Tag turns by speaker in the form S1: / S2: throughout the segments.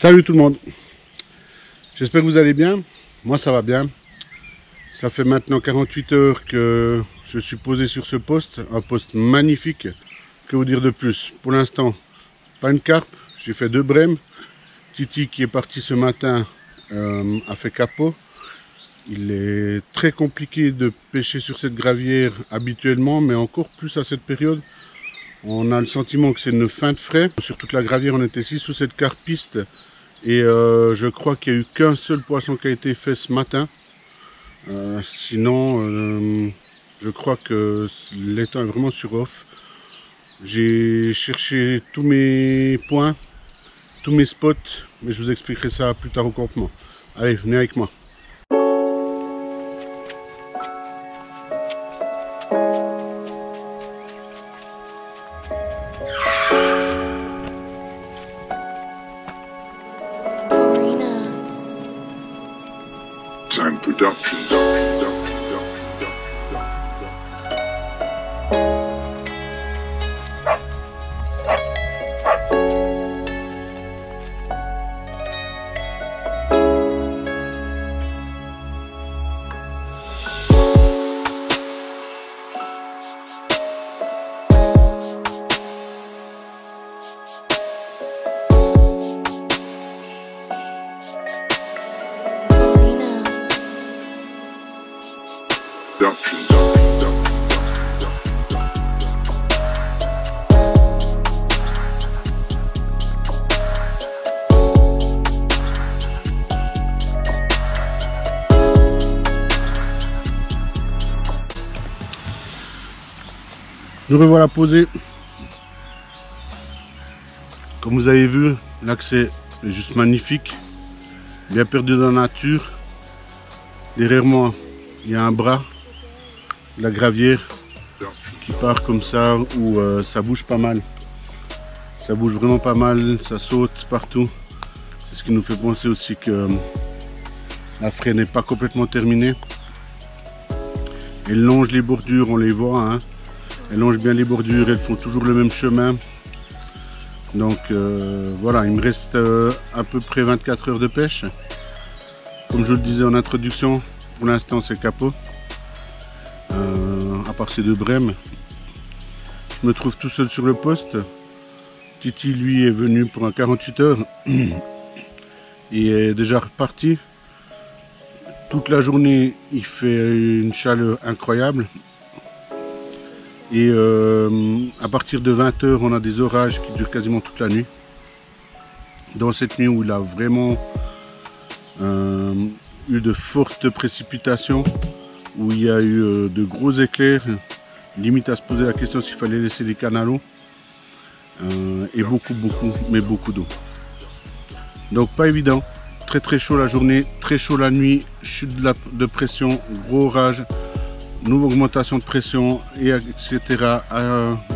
S1: Salut tout le monde, j'espère que vous allez bien. Moi ça va bien. Ça fait maintenant 48 heures que je suis posé sur ce poste, un poste magnifique. Que vous dire de plus? Pour l'instant, pas une carpe, j'ai fait 2 brèmes. Titi qui est parti ce matin a fait capot. Il est très compliqué de pêcher sur cette gravière habituellement, mais encore plus à cette période. On a le sentiment que c'est une fin de frais. Sur toute la gravière, on était 6 ou 7 carpistes. Et je crois qu'il n'y a eu qu'un seul poisson qui a été fait ce matin. Sinon, je crois que l'étang est vraiment sur off. J'ai cherché tous mes points, tous mes spots, mais je vous expliquerai ça plus tard au campement. Allez, venez avec moi. Nous revoilà posé. Comme vous avez vu, l'accès est juste magnifique, bien perdu dans la nature. Derrière moi, il y a un bras, la gravière qui part comme ça, où ça bouge pas mal. Ça bouge vraiment pas mal, ça saute partout. C'est ce qui nous fait penser aussi que la fraie n'est pas complètement terminée. Elle longe les bordures, on les voit, hein. Elles longent bien les bordures, elles font toujours le même chemin. Donc voilà, il me reste à peu près 24 heures de pêche. Comme je le disais en introduction, pour l'instant c'est capot. À part ces 2 brèmes. Je me trouve tout seul sur le poste. Titi lui est venu pour un 48 heures. Il est déjà reparti. Toute la journée il fait une chaleur incroyable. Et à partir de 20 h, on a des orages qui durent quasiment toute la nuit. Dans cette nuit où il a vraiment eu de fortes précipitations, où il y a eu de gros éclairs, limite à se poser la question s'il fallait laisser les canaux, et beaucoup d'eau. Donc pas évident, très chaud la journée, très chaud la nuit, chute de pression, gros orage. Nouvelle augmentation de pression, et etc.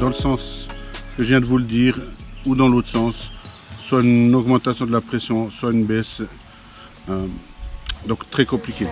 S1: Dans le sens que je viens de vous le dire, ou dans l'autre sens, soit une augmentation de la pression, soit une baisse. Donc très compliqué.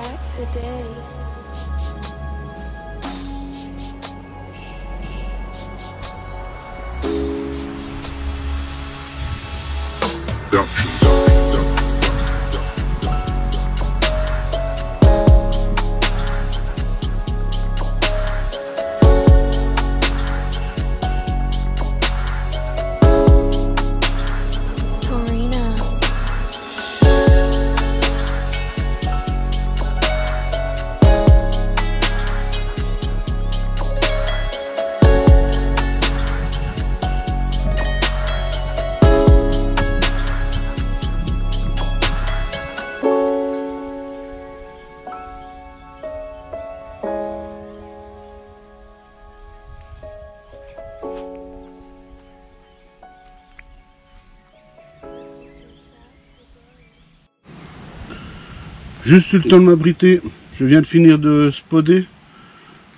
S1: Juste eu le temps de m'abriter, je viens de finir de spoder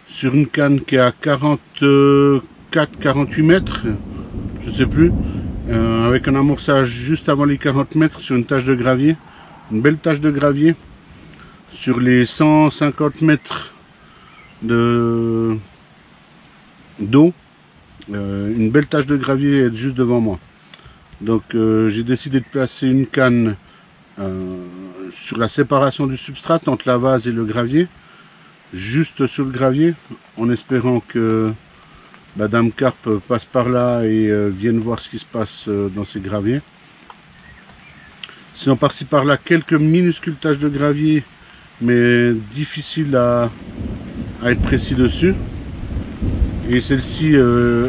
S1: sur une canne qui est à 44-48 mètres, je sais plus, avec un amorçage juste avant les 40 mètres sur une tache de gravier, une belle tache de gravier sur les 150 mètres de d'eau, une belle tache de gravier est juste devant moi. Donc j'ai décidé de placer une canne sur la séparation du substrat entre la vase et le gravier, juste sur le gravier, en espérant que Dame Carpe passe par là et vienne voir ce qui se passe dans ces graviers. Sinon par-ci par-là, quelques minuscules taches de gravier, mais difficiles à être précis dessus. Et celle-ci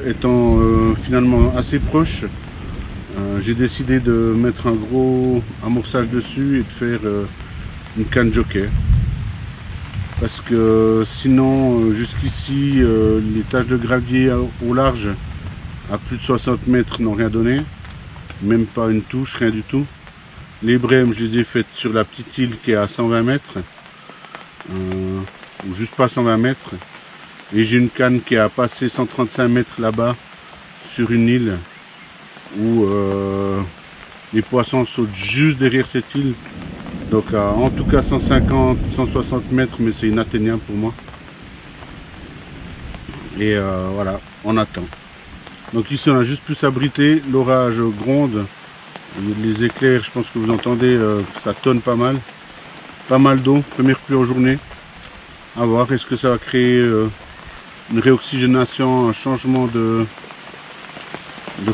S1: étant finalement assez proche, j'ai décidé de mettre un gros amorçage dessus et de faire une canne jockey. Parce que sinon, jusqu'ici, les taches de gravier au large, à plus de 60 mètres, n'ont rien donné. Même pas une touche, rien du tout. Les brèmes, je les ai faites sur la petite île qui est à 120 mètres. Ou juste pas 120 mètres. Et j'ai une canne qui a passé 135 mètres là-bas, sur une île, où les poissons sautent juste derrière cette île. Donc en tout cas 150, 160 mètres, mais c'est inatteignable pour moi. Et voilà, on attend. Donc ici on a juste pu s'abriter, l'orage gronde, les éclairs, je pense que vous entendez, ça tonne pas mal. Pas mal d'eau, première pluie en journée. À voir, est-ce que ça va créer une réoxygénation, un changement de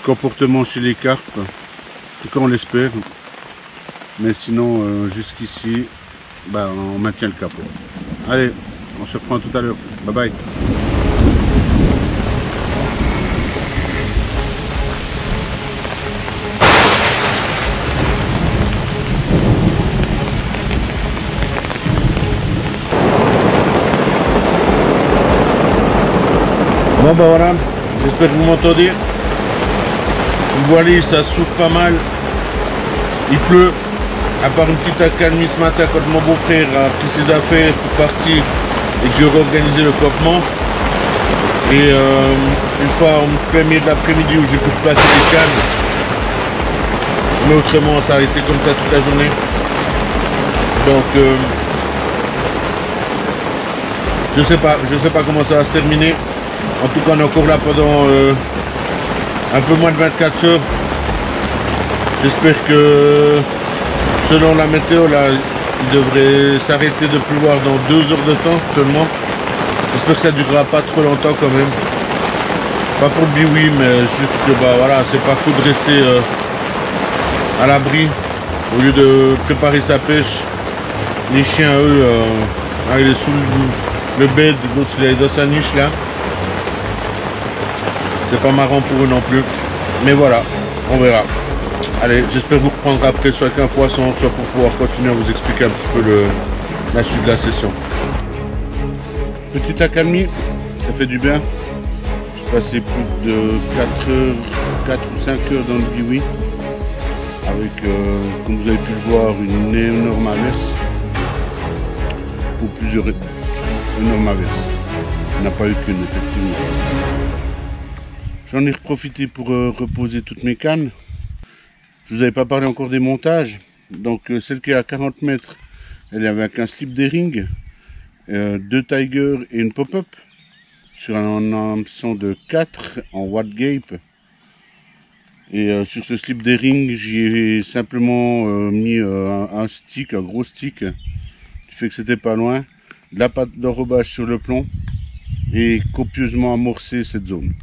S1: comportement chez les carpes. En tout cas on l'espère. Mais sinon jusqu'ici on maintient le cap. Allez, on se reprend tout à l'heure. Bye bye. Bon voilà, j'espère que vous m'entendez. Vous voyez, ça souffle pas mal. Il pleut. À part une petite accalmie ce matin quand mon beau-frère a pris ses affaires pour partir et que j'ai réorganisé le campement. Et une fois en plein milieu de l'après-midi où j'ai pu placer des cannes. Mais autrement ça a été comme ça toute la journée. Donc je sais pas comment ça va se terminer. En tout cas on est encore là pendant un peu moins de 24 heures. J'espère que selon la météo, là, il devrait s'arrêter de pleuvoir dans 2 heures de temps seulement. J'espère que ça ne durera pas trop longtemps quand même. Pas pour le biwi, mais juste que voilà, c'est pas cool de rester à l'abri au lieu de préparer sa pêche. Les chiens, eux, il est sous le bed, l'autre il est dans sa niche là. C'est pas marrant pour eux non plus. Mais voilà, on verra. Allez, j'espère vous reprendre après, soit avec un poisson, soit pour pouvoir continuer à vous expliquer un petit peu la suite de la session. Petite accalmie, ça fait du bien. J'ai passé plus de 4 ou 5 heures dans le biwi. Avec, comme vous avez pu le voir, une énorme averse. Ou plusieurs énormes averses. Il n'y en a pas eu qu'une, effectivement. J'en ai profité pour reposer toutes mes cannes. Je vous avais pas parlé encore des montages. Donc celle qui est à 40 mètres, elle est avec un slip d'herring, 2 Tiger et une pop-up sur un hameçon de 4 en Wad Gape. Et sur ce slip d'herring, j'y ai simplement mis un stick, un gros stick, qui fait que c'était pas loin, de la pâte d'enrobage sur le plomb et copieusement amorcé cette zone.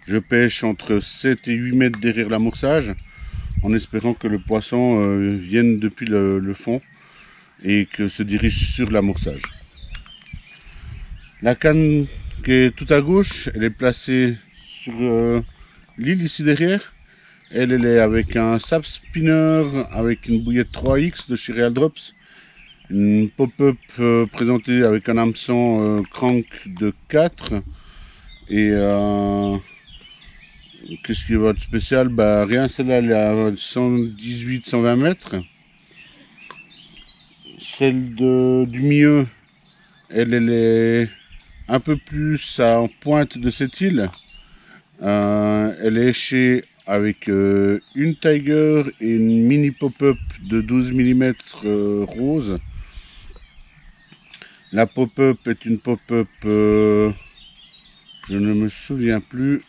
S1: Je pêche entre 7 et 8 mètres derrière l'amorçage, en espérant que le poisson vienne depuis le fond et que se dirige sur l'amorçage. La canne qui est tout à gauche, elle est placée sur l'île ici derrière. Elle est avec un sap spinner avec une bouillette 3X de chez Real Drops. Une pop-up présentée avec un hameçon crank de 4 et qu'est-ce qui va être spécial? Rien, celle-là elle est à 118-120 mètres. Celle du milieu, elle est un peu plus en pointe de cette île. Elle est échée avec une Tiger et une mini pop-up de 12 mm rose. La pop-up est une pop-up je ne me souviens plus,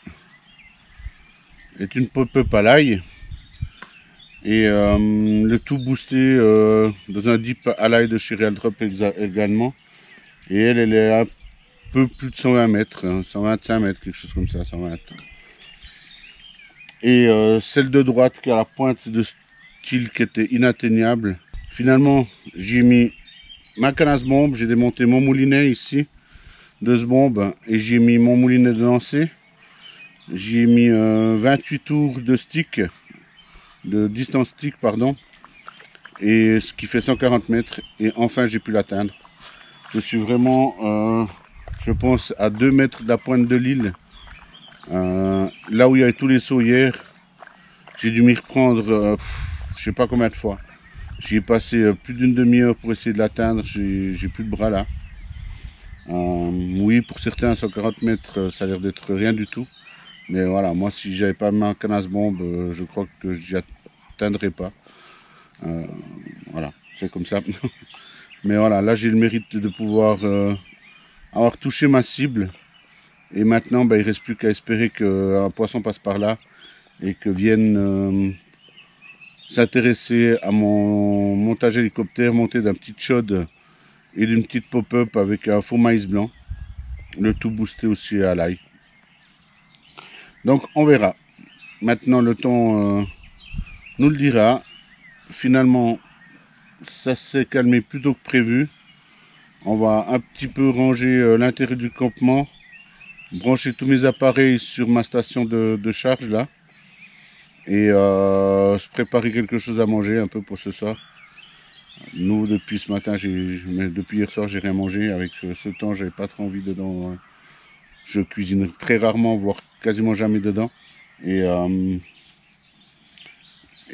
S1: est une pop-up à l'ail. Et le tout boosté dans un dip à l'ail de chez Real Drop également. Et elle est à peu plus de 120 mètres, hein, 125 mètres, quelque chose comme ça, 120. Et celle de droite qui a la pointe de style qui était inatteignable. Finalement, j'ai mis ma canne à bombe, j'ai démonté mon moulinet ici de ce bombe et j'ai mis mon moulinet de lancer. J'ai mis 28 tours de stick, de distance stick, pardon, et ce qui fait 140 mètres. Et enfin, j'ai pu l'atteindre. Je suis vraiment, je pense, à 2 mètres de la pointe de l'île. Là où il y avait tous les sauts hier, j'ai dû m'y reprendre, je sais pas combien de fois. J'y ai passé plus d'une demi-heure pour essayer de l'atteindre. J'ai plus de bras là. Oui, pour certains, 140 mètres, ça a l'air d'être rien du tout. Mais voilà, moi, si j'avais pas ma canne à bombe, je crois que j'y atteindrais pas. Voilà, c'est comme ça. Mais voilà, là, j'ai le mérite de pouvoir avoir touché ma cible. Et maintenant, il ne reste plus qu'à espérer qu'un poisson passe par là et que vienne s'intéresser à mon montage hélicoptère monté d'un petit chaude et d'une petite pop-up avec un faux maïs blanc. Le tout boosté aussi à l'ail. Donc on verra. Maintenant le temps nous le dira. Finalement ça s'est calmé plus tôt que prévu. On va un petit peu ranger l'intérieur du campement. Brancher tous mes appareils sur ma station de charge là. Et se préparer quelque chose à manger un peu pour ce soir. Nous depuis ce matin, depuis hier soir j'ai rien mangé. Avec ce temps j'avais pas trop envie dedans. Je cuisine très rarement, voire quasiment jamais dedans. Et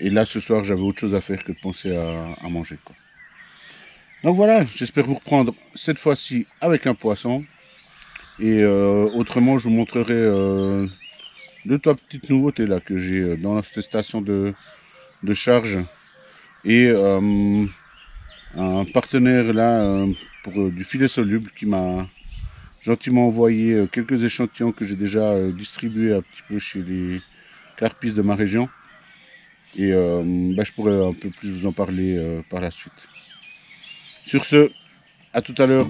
S1: là ce soir j'avais autre chose à faire que de penser à manger, quoi. Donc voilà, j'espère vous reprendre cette fois-ci avec un poisson. Et autrement je vous montrerai 2-3 petites nouveautés là que j'ai dans cette station de charge. Et un partenaire là pour du filet soluble qui m'a gentiment envoyé quelques échantillons que j'ai déjà distribués un petit peu chez les carpistes de ma région. Et je pourrais un peu plus vous en parler par la suite. Sur ce, à tout à l'heure.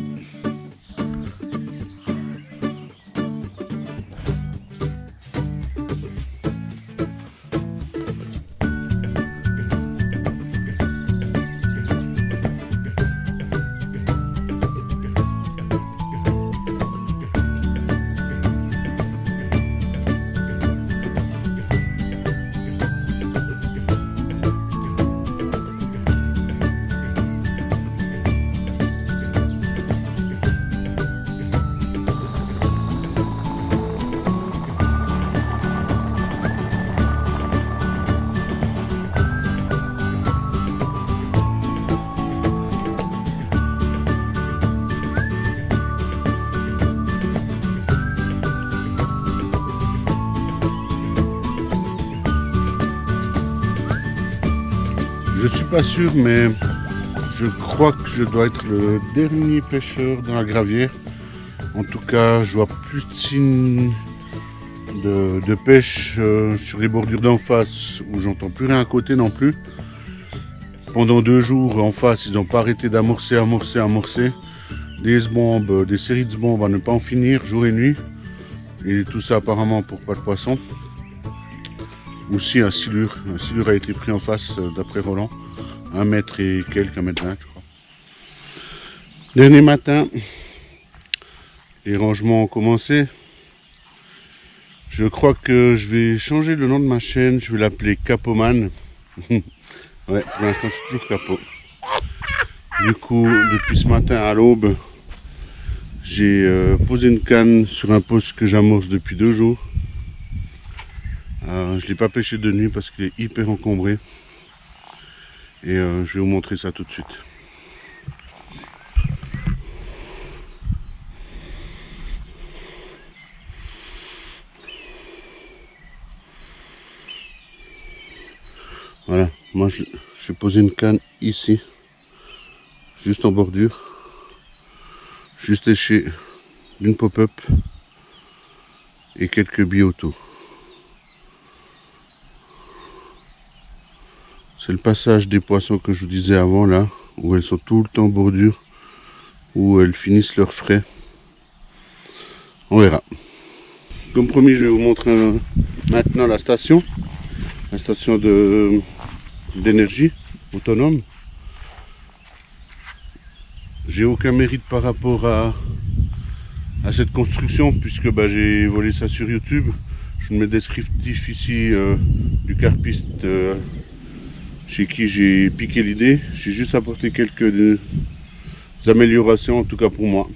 S1: Je suis pas sûr, mais je crois que je dois être le dernier pêcheur dans la gravière. En tout cas, je vois plus de signes de pêche sur les bordures d'en face, où j'entends plus rien à côté non plus. Pendant 2 jours en face, ils n'ont pas arrêté d'amorcer, amorcer. Des bombes, des séries de bombes à ne pas en finir, jour et nuit. Et tout ça apparemment pour pas de poisson. Aussi un silure a été pris en face d'après Roland, 1 mètre et quelques, 1 mètre 20 je crois. Dernier matin, les rangements ont commencé. Je crois que je vais changer le nom de ma chaîne, je vais l'appeler Capoman. Ouais, pour l'instant je suis toujours capot. Du coup, depuis ce matin à l'aube, j'ai posé une canne sur un poste que j'amorce depuis 2 jours. Je ne l'ai pas pêché de nuit parce qu'il est hyper encombré. Et je vais vous montrer ça tout de suite. Voilà, moi j'ai posé une canne ici, juste en bordure, juste léché d'une pop-up. et quelques biotos. C'est le passage des poissons que je vous disais avant là, où elles sont tout le temps bordure, où elles finissent leurs frais. On verra. Comme promis, je vais vous montrer maintenant la station d'énergie autonome. J'ai aucun mérite par rapport à cette construction, puisque j'ai volé ça sur YouTube. Je vous mets le descriptif ici du carpiste chez qui j'ai piqué l'idée. J'ai juste apporté quelques améliorations, en tout cas pour moi.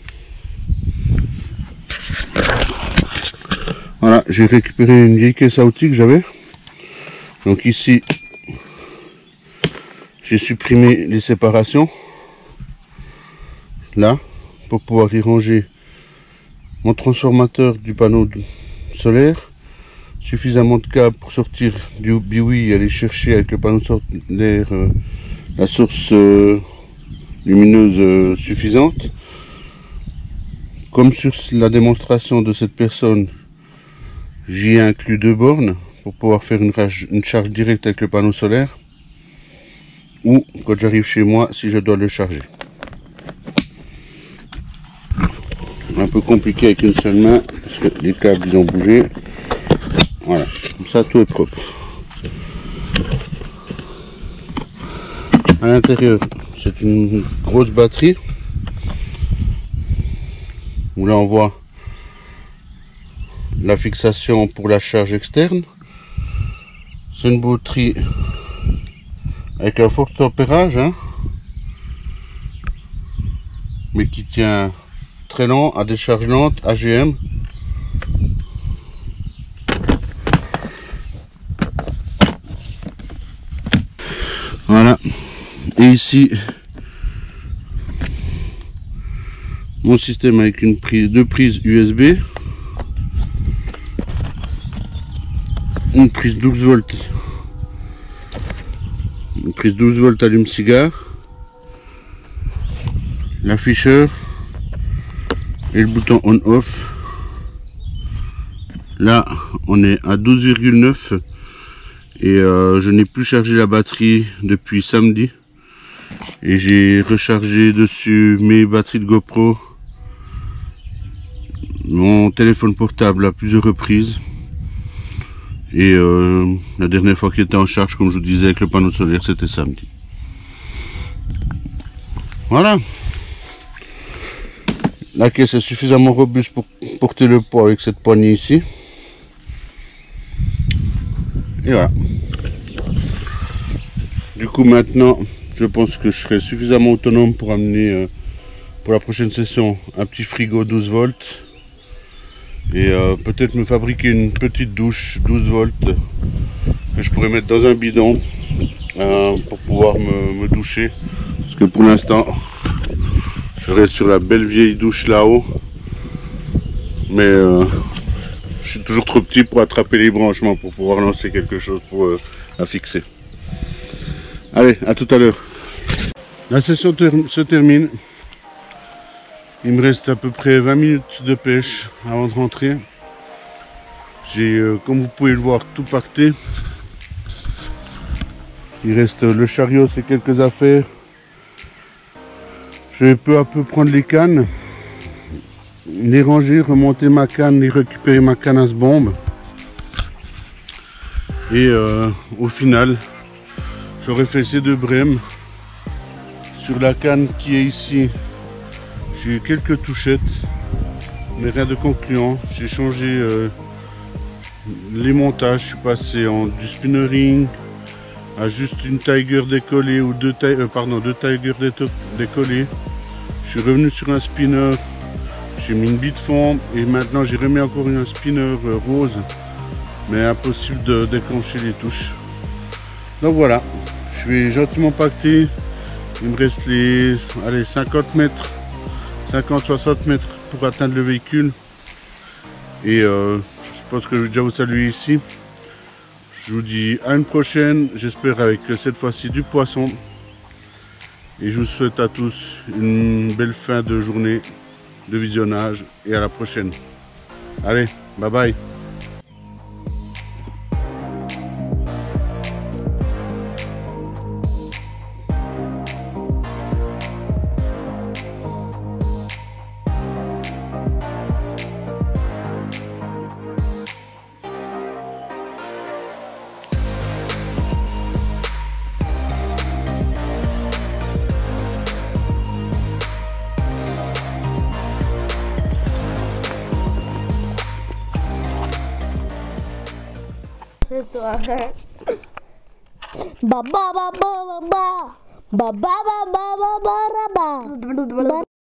S1: Voilà, j'ai récupéré une vieille caisse à outils que j'avais. Donc ici, j'ai supprimé les séparations. Là, pour pouvoir y ranger mon transformateur du panneau solaire. Suffisamment de câbles pour sortir du biwi et aller chercher avec le panneau solaire la source lumineuse suffisante. Comme sur la démonstration de cette personne, j'y ai inclus 2 bornes pour pouvoir faire une charge directe avec le panneau solaire, ou quand j'arrive chez moi si je dois le charger. Un peu compliqué avec une seule main parce que les câbles ils ont bougé. Voilà, comme ça tout est propre. À l'intérieur, c'est une grosse batterie où là on voit la fixation pour la charge externe. C'est une batterie avec un fort tempérage, mais qui tient très lent à des charges lentes AGM. Voilà, et ici mon système avec deux prises USB, une prise 12 volts, allume-cigare, l'afficheur et le bouton on-off. Là on est à 12,9 et je n'ai plus chargé la batterie depuis samedi, et j'ai rechargé dessus mes batteries de GoPro, mon téléphone portable à plusieurs reprises, et la dernière fois qu'il était en charge, comme je vous disais, avec le panneau solaire, c'était samedi. Voilà, la caisse est suffisamment robuste pour porter le poids avec cette poignée ici. Et voilà. Du coup maintenant, je pense que je serai suffisamment autonome pour amener pour la prochaine session un petit frigo 12 volts. Et peut-être me fabriquer une petite douche 12 volts que je pourrais mettre dans un bidon pour pouvoir me doucher. Parce que pour l'instant, je reste sur la belle vieille douche là-haut. Mais je suis toujours trop petit pour attraper les branchements pour pouvoir lancer quelque chose pour la fixer. Allez, à tout à l'heure. La session se termine. Il me reste à peu près 20 minutes de pêche avant de rentrer. J'ai, comme vous pouvez le voir, tout pacté. Il reste le chariot, c'est quelques affaires. Je vais peu à peu prendre les cannes, les ranger, remonter ma canne et récupérer ma canne à ce bombe. Et au final, j'aurais fait ces 2 brèmes. Sur la canne qui est ici, j'ai eu quelques touchettes, mais rien de concluant. J'ai changé les montages, je suis passé du spinnering à juste une Tiger décollée ou deux Tiger décollées. Je suis revenu sur un spinner, j'ai mis une bille de fond et maintenant j'ai remis encore un spinner rose, mais impossible de déclencher les touches. Donc voilà, je vais gentiment pacter. Il me reste les 50 mètres, 50-60 mètres pour atteindre le véhicule. Et je pense que je vais déjà vous saluer ici. Je vous dis à une prochaine, j'espère avec cette fois-ci du poisson. Et je vous souhaite à tous une belle fin de journée de visionnage et à la prochaine. Allez, bye bye.
S2: Ce soir. Ba ba ba ba ba ba ba ba ba ba ba ba ba ba.